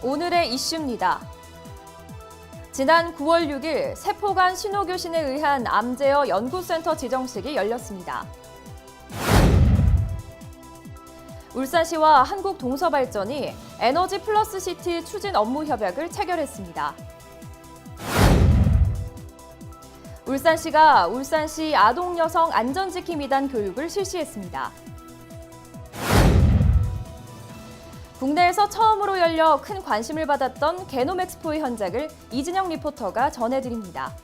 오늘의 이슈입니다. 지난 9월 6일 세포간 신호교신에 의한 암제어 연구센터 지정식이 열렸습니다. 울산시와 한국동서발전이 에너지 플러스 시티 추진 업무 협약을 체결했습니다. 울산시가 울산시 아동여성 안전지킴이단 교육을 실시했습니다. 국내에서 처음으로 열려 큰 관심을 받았던 게놈 엑스포의 현장을 이진영 리포터가 전해드립니다.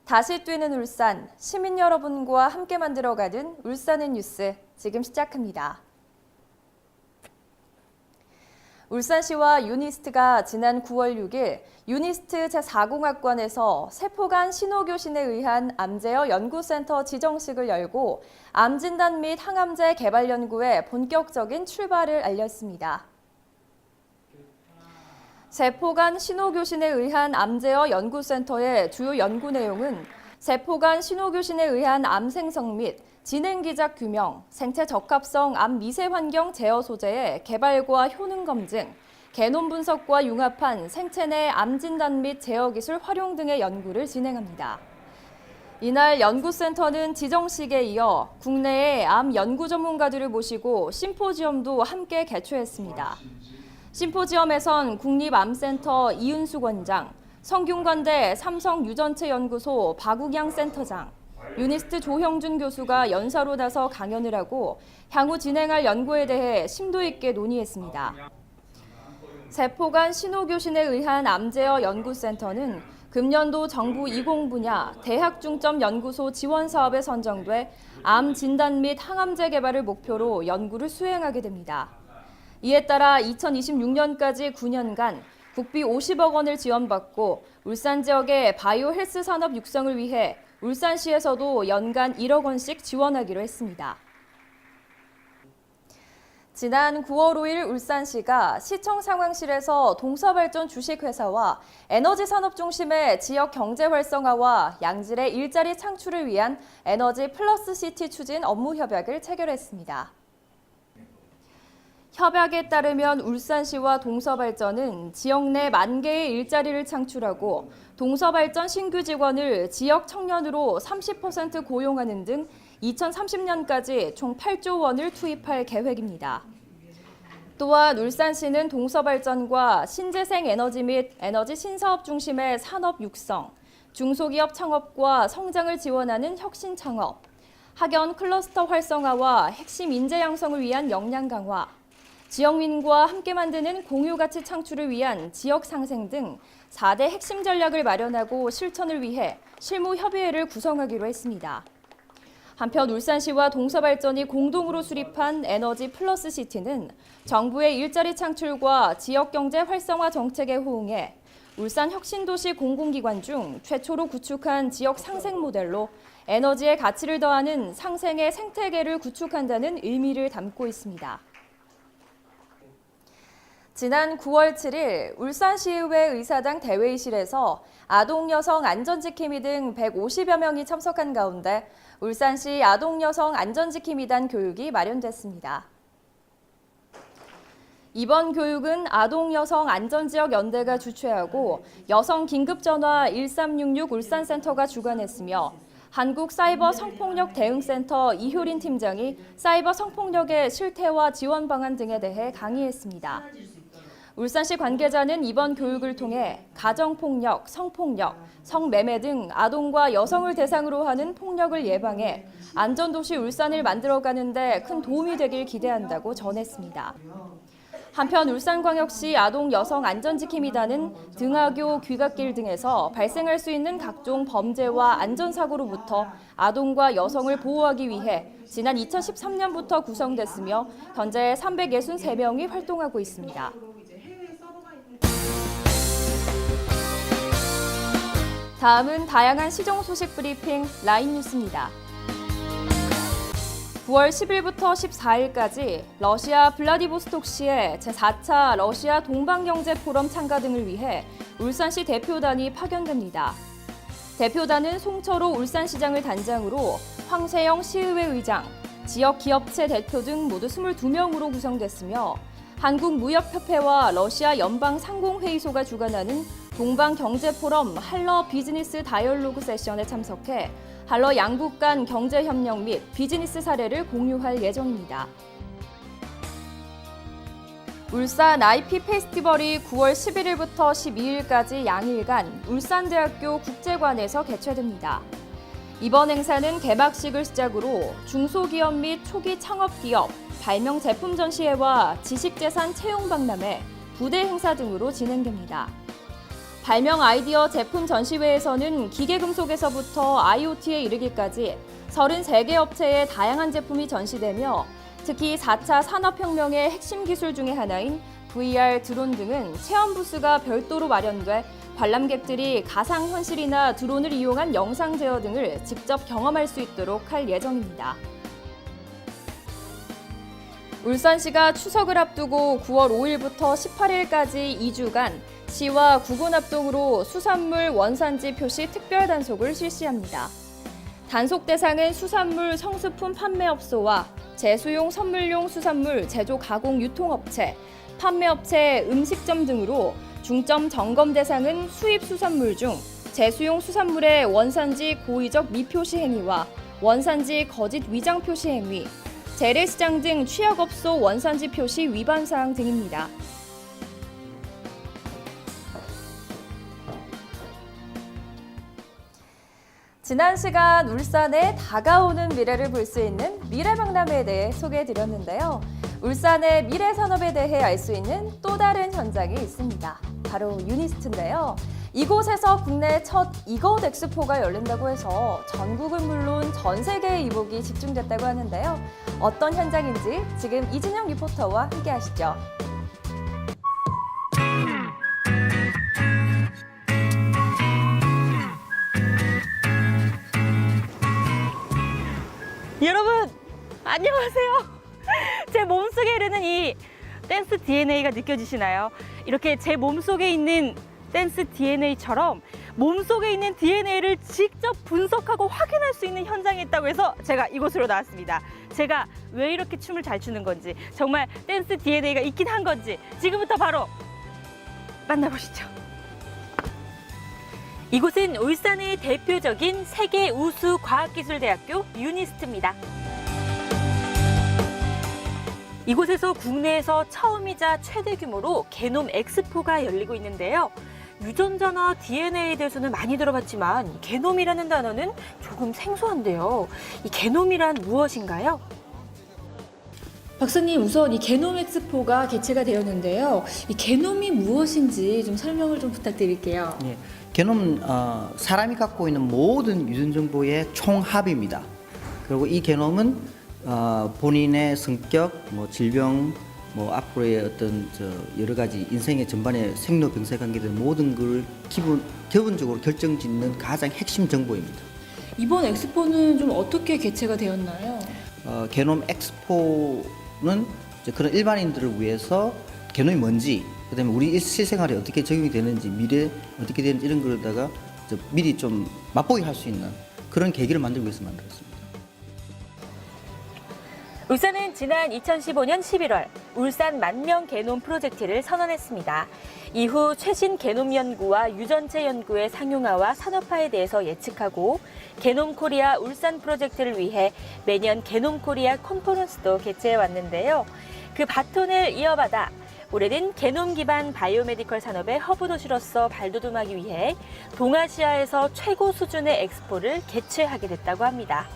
다시 뛰는 울산, 시민 여러분과 함께 만들어가는 울산의 뉴스, 지금 시작합니다. 울산시와 유니스트가 지난 9월 6일 유니스트 제4공학관에서 세포간 신호교신에 의한 암제어 연구센터 지정식을 열고 암진단 및 항암제 개발 연구에 본격적인 출발을 알렸습니다. 세포간 신호교신에 의한 암제어 연구센터의 주요 연구 내용은 세포간 신호교신에 의한 암 생성 및 진행기작 규명, 생체 적합성 암 미세 환경 제어 소재의 개발과 효능 검증, 게놈 분석과 융합한 생체 내 암 진단 및 제어 기술 활용 등의 연구를 진행합니다. 이날 연구센터는 지정식에 이어 국내의 암 연구 전문가들을 모시고 심포지엄도 함께 개최했습니다. 심포지엄에선 국립암센터 이은숙 원장, 성균관대 삼성유전체연구소 박우경 센터장, 유니스트 조형준 교수가 연사로 나서 강연을 하고 향후 진행할 연구에 대해 심도 있게 논의했습니다. 세포간 신호교신에 의한 암제어 연구센터는 금년도 정부 이공 분야 대학 중점 연구소 지원 사업에 선정돼 암 진단 및 항암제 개발을 목표로 연구를 수행하게 됩니다. 이에 따라 2026년까지 9년간 국비 50억 원을 지원받고 울산 지역의 바이오 헬스 산업 육성을 위해 울산시에서도 연간 1억 원씩 지원하기로 했습니다. 지난 9월 5일 울산시가 시청 상황실에서 동서발전 주식회사와 에너지산업 중심의 지역 경제 활성화와 양질의 일자리 창출을 위한 에너지 플러스 시티 추진 업무 협약을 체결했습니다. 협약에 따르면 울산시와 동서발전은 지역 내 10,000개의 일자리를 창출하고 동서발전 신규 직원을 지역 청년으로 30% 고용하는 등 2030년까지 총 8조 원을 투입할 계획입니다. 또한 울산시는 동서발전과 신재생 에너지 및 에너지 신사업 중심의 산업 육성, 중소기업 창업과 성장을 지원하는 혁신 창업, 학연 클러스터 활성화와 핵심 인재 양성을 위한 역량 강화, 지역민과 함께 만드는 공유가치 창출을 위한 지역 상생 등 4대 핵심 전략을 마련하고 실천을 위해 실무협의회를 구성하기로 했습니다. 한편 울산시와 동서발전이 공동으로 수립한 에너지 플러스 시티는 정부의 일자리 창출과 지역경제 활성화 정책에 호응해 울산 혁신도시 공공기관 중 최초로 구축한 지역 상생 모델로 에너지의 가치를 더하는 상생의 생태계를 구축한다는 의미를 담고 있습니다. 지난 9월 7일 울산시의회 의사당 대회의실에서 아동여성 안전지킴이 등 150여 명이 참석한 가운데 울산시 아동여성 안전지킴이단 교육이 마련됐습니다. 이번 교육은 아동여성 안전지역연대가 주최하고 여성긴급전화 1366 울산센터가 주관했으며 한국사이버성폭력대응센터 이효린 팀장이 사이버 성폭력의 실태와 지원 방안 등에 대해 강의했습니다. 울산시 관계자는 이번 교육을 통해 가정폭력, 성폭력, 성매매 등 아동과 여성을 대상으로 하는 폭력을 예방해 안전도시 울산을 만들어가는 데 큰 도움이 되길 기대한다고 전했습니다. 한편 울산광역시 아동여성안전지킴이단은 등하교, 귀갓길 등에서 발생할 수 있는 각종 범죄와 안전사고로부터 아동과 여성을 보호하기 위해 지난 2013년부터 구성됐으며 현재 363명이 활동하고 있습니다. 다음은 다양한 시정 소식 브리핑 라인 뉴스입니다. 9월 10일부터 14일까지 러시아 블라디보스톡시에 제4차 러시아 동방경제 포럼 참가 등을 위해 울산시 대표단이 파견됩니다. 대표단은 송철호 울산시장을 단장으로 황세영 시의회 의장, 지역 기업체 대표 등 모두 22명으로 구성됐으며 한국무역협회와 러시아 연방상공회의소가 주관하는 동방경제포럼 할러 비즈니스 다이얼로그 세션에 참석해 할러 양국 간 경제협력 및 비즈니스 사례를 공유할 예정입니다. 울산 IP 페스티벌이 9월 11일부터 12일까지 양일간 울산대학교 국제관에서 개최됩니다. 이번 행사는 개막식을 시작으로 중소기업 및 초기 창업기업, 발명 제품 전시회와 지식재산 채용 박람회, 부대 행사 등으로 진행됩니다. 발명 아이디어 제품 전시회에서는 기계금속에서부터 IoT에 이르기까지 33개 업체의 다양한 제품이 전시되며 특히 4차 산업혁명의 핵심 기술 중의 하나인 VR 드론 등은 체험 부스가 별도로 마련돼 관람객들이 가상현실이나 드론을 이용한 영상 제어 등을 직접 경험할 수 있도록 할 예정입니다. 울산시가 추석을 앞두고 9월 5일부터 18일까지 2주간 시와 구군 합동으로 수산물 원산지 표시 특별 단속을 실시합니다. 단속 대상은 수산물 성수품 판매업소와 제수용 선물용 수산물 제조 가공 유통업체, 판매업체, 음식점 등으로 중점 점검 대상은 수입 수산물 중 제수용 수산물의 원산지 고의적 미표시 행위와 원산지 거짓 위장 표시 행위, 재래시장 등 취약업소 원산지 표시 위반 사항 등입니다. 지난 시간 울산의 다가오는 미래를 볼 수 있는 미래박람회에 대해 소개해드렸는데요. 울산의 미래 산업에 대해 알 수 있는 또 다른 현장이 있습니다. 바로 유니스트인데요. 이곳에서 국내 첫 이것 엑스포가 열린다고 해서 전국은 물론 전 세계의 이목이 집중됐다고 하는데요. 어떤 현장인지 지금 이진영 리포터와 함께 하시죠. 여러분 안녕하세요. 제 몸속에 흐르는 이 댄스 DNA가 느껴지시나요? 이렇게 제 몸속에 있는 댄스 DNA처럼 몸속에 있는 DNA를 직접 분석하고 확인할 수 있는 현장이 있다고 해서 제가 이곳으로 나왔습니다. 제가 왜 이렇게 춤을 잘 추는 건지, 정말 댄스 DNA가 있긴 한 건지 지금부터 바로 만나보시죠. 이곳은 울산의 대표적인 세계 우수 과학기술대학교 유니스트입니다. 이곳에서 국내에서 처음이자 최대 규모로 게놈 엑스포가 열리고 있는데요. 유전자나 DNA에 대해서는 많이 들어봤지만 게놈이라는 단어는 조금 생소한데요. 이 게놈이란 무엇인가요? 박사님, 우선 이 게놈 엑스포가 개최가 되었는데요. 이 게놈이 무엇인지 좀 설명을 좀 부탁드릴게요. 예, 게놈은 사람이 갖고 있는 모든 유전 정보의 총합입니다. 그리고 이 게놈은 본인의 성격, 질병, 앞으로의 어떤 여러 가지 인생의 전반의 생로병사 관계된 모든 걸 기본적으로 결정짓는 가장 핵심 정보입니다. 이번 엑스포는 좀 어떻게 개최가 되었나요? 게놈 엑스포는 그런 일반인들을 위해서 게놈이 뭔지, 그다음에 우리 실생활에 어떻게 적용이 되는지, 미래 어떻게 되는지 이런 거에다가 미리 좀 맛보게 할 수 있는 그런 계기를 만들기 위해서 만들었습니다. 울산은 지난 2015년 11월 울산 만명 게놈 프로젝트를 선언했습니다. 이후 최신 게놈 연구와 유전체 연구의 상용화와 산업화에 대해서 예측하고 게놈 코리아 울산 프로젝트를 위해 매년 게놈 코리아 컨퍼런스도 개최해 왔는데요. 그 바톤을 이어받아 올해는 게놈 기반 바이오메디컬 산업의 허브 도시로서 발돋움하기 위해 동아시아에서 최고 수준의 엑스포를 개최하게 됐다고 합니다.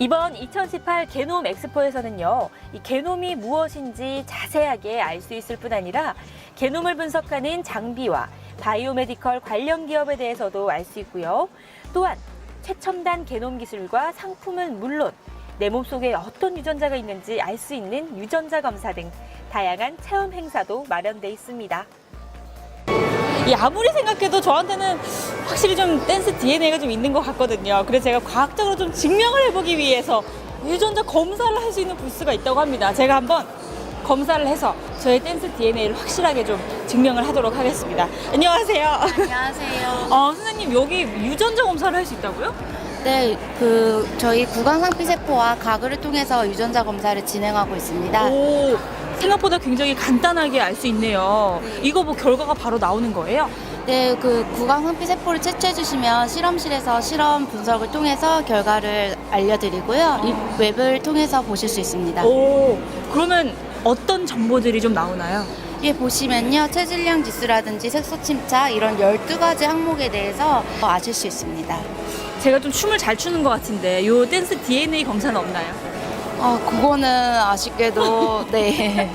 이번 2018 게놈 엑스포에서는요, 이 게놈이 무엇인지 자세하게 알 수 있을 뿐 아니라 게놈을 분석하는 장비와 바이오메디컬 관련 기업에 대해서도 알 수 있고요. 또한 최첨단 게놈 기술과 상품은 물론 내 몸속에 어떤 유전자가 있는지 알 수 있는 유전자 검사 등 다양한 체험 행사도 마련돼 있습니다. 아무리 생각해도 저한테는 확실히 좀 댄스 DNA가 좀 있는 것 같거든요. 그래서 제가 과학적으로 좀 증명을 해보기 위해서 유전자 검사를 할 수 있는 부스가 있다고 합니다. 제가 한번 검사를 해서 저의 댄스 DNA를 확실하게 좀 증명을 하도록 하겠습니다. 안녕하세요. 안녕하세요. 선생님 여기 유전자 검사를 할 수 있다고요? 네, 저희 구강상피세포와 가글을 통해서 유전자 검사를 진행하고 있습니다. 오, 생각보다 굉장히 간단하게 알 수 있네요. 이거 뭐 결과가 바로 나오는 거예요? 네, 구강상피세포를 채취해 주시면 실험실에서 실험 분석을 통해서 결과를 알려드리고요. 이 웹을 통해서 보실 수 있습니다. 오, 그러면 어떤 정보들이 좀 나오나요? 여기 보시면요, 체질량 지수라든지 색소 침착 이런 12가지 항목에 대해서 아실 수 있습니다. 제가 좀 춤을 잘 추는 것 같은데 요 댄스 DNA 검사는 없나요? 그거는 아쉽게도 네.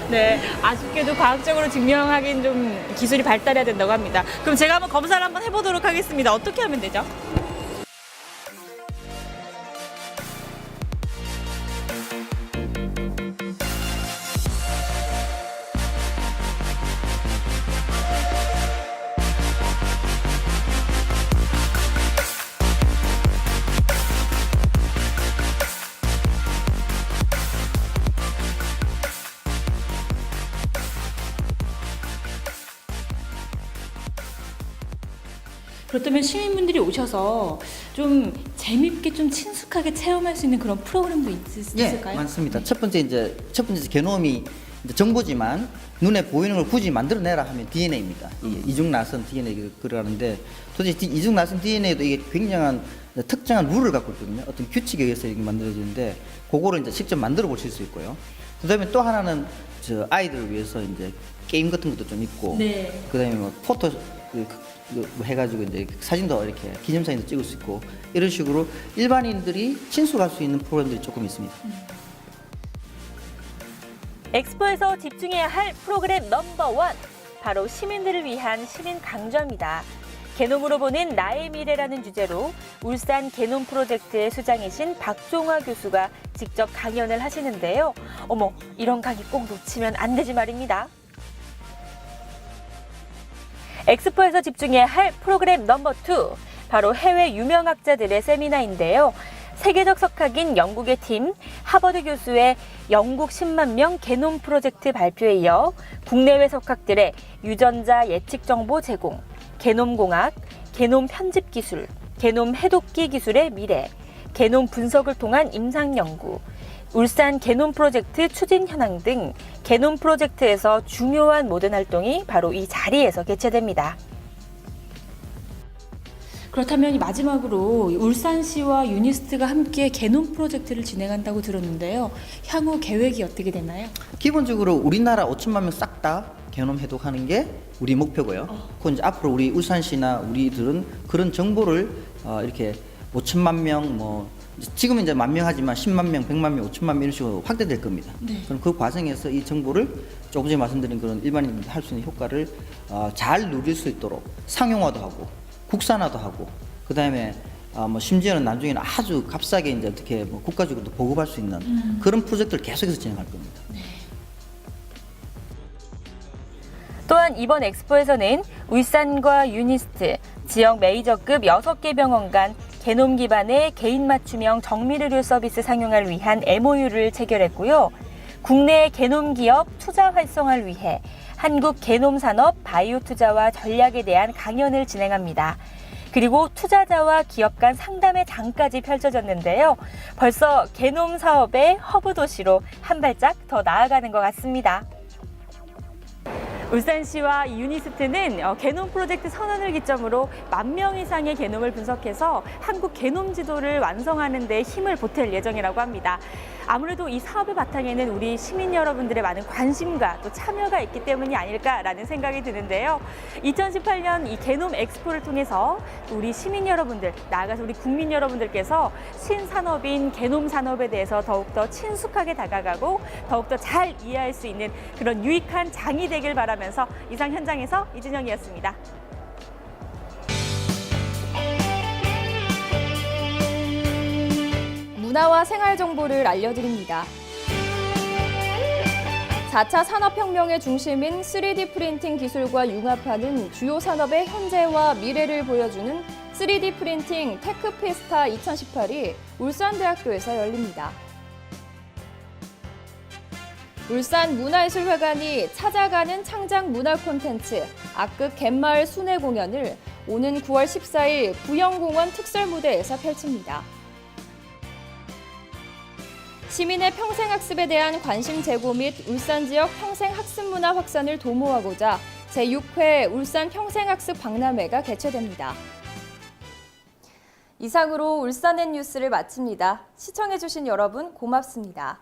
네, 아쉽게도 과학적으로 증명하기는 좀 기술이 발달해야 된다고 합니다. 그럼 제가 한번 검사를 한번 해보도록 하겠습니다. 어떻게 하면 되죠? 그렇다면 시민분들이 오셔서 좀 재밌게 좀 친숙하게 체험할 수 있는 그런 프로그램도 있을까요? 많습니다. 첫 번째 게놈이 이제 정보지만 눈에 보이는 걸 굳이 만들어내라 하면 DNA입니다. 이중 나선 DNA 그러는데 도대체 이중 나선 DNA도 이게 굉장한 특정한 룰을 갖고 있거든요. 어떤 규칙에 의해서 이게 만들어지는데 그거를 이제 직접 만들어 보실 수 있고요. 그다음에 또 하나는 아이들을 위해서 이제 게임 같은 것도 좀 있고, 네. 그다음에 뭐 포토 해가지고 이제 사진도 이렇게 기념사진도 찍을 수 있고 이런 식으로 일반인들이 친숙할 수 있는 프로그램들이 조금 있습니다. 엑스포에서 집중해야 할 프로그램 넘버1 바로 시민들을 위한 시민 강좌입니다. 게놈으로 보는 나의 미래라는 주제로 울산 게놈 프로젝트의 수장이신 박종화 교수가 직접 강연을 하시는데요. 어머, 이런 강의 꼭 놓치면 안 되지 말입니다. 엑스포에서 집중해야 할 프로그램 넘버2 바로 해외 유명학자들의 세미나인데요. 세계적 석학인 영국의 팀 하버드 교수의 영국 10만 명 게놈 프로젝트 발표에 이어 국내외 석학들의 유전자 예측 정보 제공, 게놈 공학, 게놈 편집 기술, 게놈 해독기 기술의 미래, 게놈 분석을 통한 임상 연구, 울산 게놈 프로젝트 추진 현황 등 게놈 프로젝트에서 중요한 모든 활동이 바로 이 자리에서 개최됩니다. 그렇다면 마지막으로 울산시와 유니스트가 함께 게놈 프로젝트를 진행한다고 들었는데요. 향후 계획이 어떻게 되나요? 기본적으로 우리나라 5천만 명 싹 다 게놈 해독하는 게 우리 목표고요. 그건 이제 앞으로 우리 울산시나 우리들은 그런 정보를 이렇게 5천만 명 지금은 이제 10,000명 하지만 10만 명, 100만 명, 5천만 명 이런 식으로 확대될 겁니다. 네. 그럼 그 과정에서 이 정보를 조금 전에 말씀드린 그런 일반인들이 할 수 있는 효과를 잘 누릴 수 있도록 상용화도 하고 국산화도 하고 그다음에 심지어는 나중에는 아주 값싸게 이제 어떻게 국가적으로도 보급할 수 있는 그런 프로젝트를 계속해서 진행할 겁니다. 또한 이번 엑스포에서는 울산과 유니스트, 지역 메이저급 6개 병원 간 게놈 기반의 개인 맞춤형 정밀의료 서비스 상용화를 위한 MOU를 체결했고요. 국내 게놈 기업 투자 활성화를 위해 한국 게놈 산업 바이오 투자와 전략에 대한 강연을 진행합니다. 그리고 투자자와 기업 간 상담의 장까지 펼쳐졌는데요. 벌써 게놈 사업의 허브 도시로 한 발짝 더 나아가는 것 같습니다. 울산시와 유니스트는 게놈 프로젝트 선언을 기점으로 10,000명 이상의 게놈을 분석해서 한국 게놈 지도를 완성하는 데 힘을 보탤 예정이라고 합니다. 아무래도 이 사업의 바탕에는 우리 시민 여러분들의 많은 관심과 또 참여가 있기 때문이 아닐까라는 생각이 드는데요. 2018년 이 게놈 엑스포를 통해서 우리 시민 여러분들, 나아가서 우리 국민 여러분들께서 신산업인 게놈 산업에 대해서 더욱더 친숙하게 다가가고 더욱더 잘 이해할 수 있는 그런 유익한 장이 되길 바라면서 이상 현장에서 이준영이었습니다. 문화와 생활 정보를 알려드립니다. 4차 산업혁명의 중심인 3D 프린팅 기술과 융합하는 주요 산업의 현재와 미래를 보여주는 3D 프린팅 테크페스타 2018이 울산대학교에서 열립니다. 울산 문화예술회관이 찾아가는 창작 문화 콘텐츠 악극 갯마을 순회 공연을 오는 9월 14일 부영공원 특설무대에서 펼칩니다. 시민의 평생학습에 대한 관심 제고 및 울산 지역 평생학습문화 확산을 도모하고자 제6회 울산 평생학습 박람회가 개최됩니다. 이상으로 울산의 뉴스를 마칩니다. 시청해주신 여러분 고맙습니다.